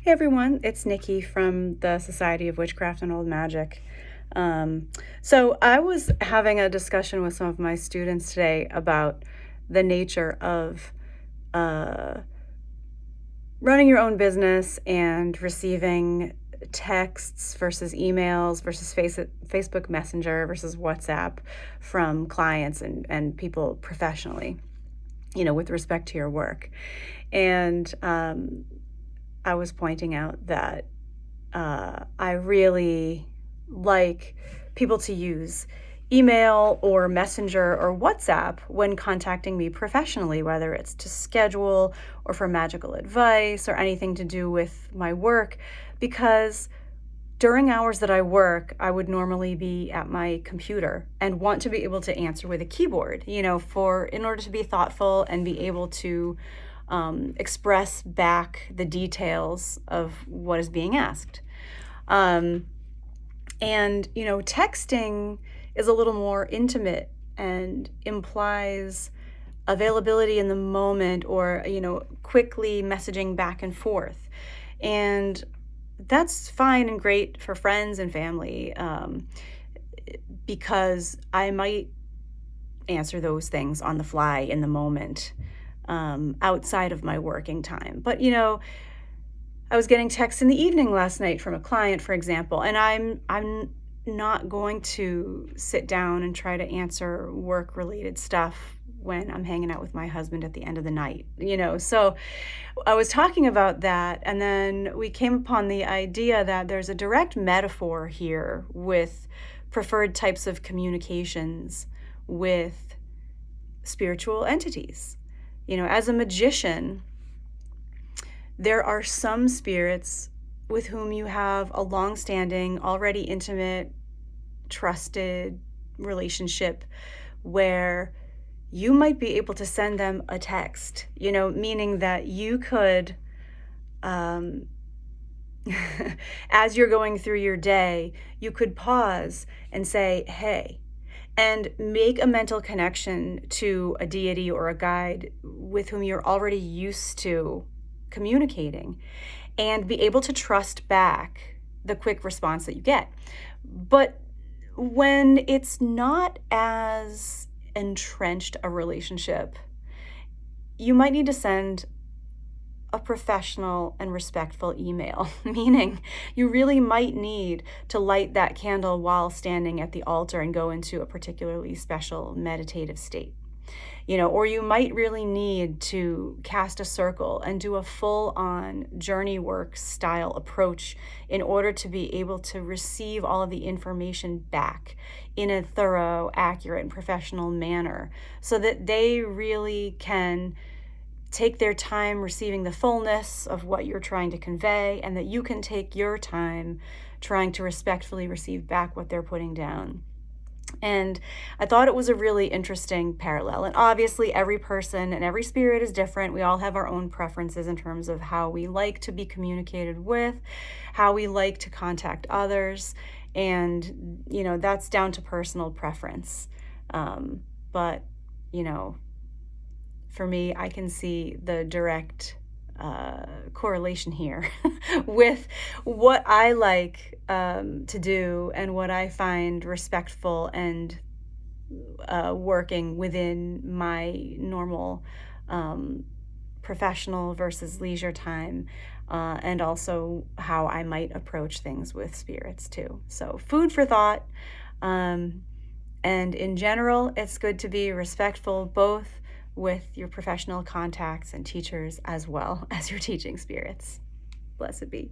Hey everyone, it's Nikki from the Society of Witchcraft and Old Magic. So I was having a discussion with some of my students today about the nature of uh, running your own business and receiving texts versus emails versus Facebook Messenger versus WhatsApp from clients and people professionally, with respect to your work. And I was pointing out that I really like people to use email or Messenger or WhatsApp when contacting me professionally, whether it's to schedule or for magical advice or anything to do with my work, because during hours that I work, I would normally be at my computer and want to be able to answer with a keyboard, in order to be thoughtful and be able to express back the details of what is being asked. Texting is a little more intimate and implies availability in the moment or, quickly messaging back and forth. And that's fine and great for friends and family, because I might answer those things on the fly in the moment, outside of my working time. But, I was getting texts in the evening last night from a client, for example, and I'm not going to sit down and try to answer work-related stuff when I'm hanging out with my husband at the end of the night, So I was talking about that, and then we came upon the idea that there's a direct metaphor here with preferred types of communications with spiritual entities. As a magician, there are some spirits with whom you have a long-standing, already intimate, trusted relationship where you might be able to send them a text, meaning that you could, as you're going through your day, you could pause and say, hey, and make a mental connection to a deity or a guide with whom you're already used to communicating and be able to trust back the quick response that you get. But when it's not as entrenched a relationship, you might need to send a professional and respectful email, meaning you really might need to light that candle while standing at the altar and go into a particularly special meditative state. Or you might really need to cast a circle and do a full-on journey work style approach in order to be able to receive all of the information back in a thorough, accurate, and professional manner so that they really can take their time receiving the fullness of what you're trying to convey, and that you can take your time trying to respectfully receive back what they're putting down. And I thought it was a really interesting parallel. And obviously, every person and every spirit is different. We all have our own preferences in terms of how we like to be communicated with, how we like to contact others. And, that's down to personal preference. But, for me, I can see the direct correlation here with what I like to do and what I find respectful and working within my normal professional versus leisure time, and also how I might approach things with spirits too. So food for thought. And in general, it's good to be respectful both with your professional contacts and teachers as well as your teaching spirits. Blessed be.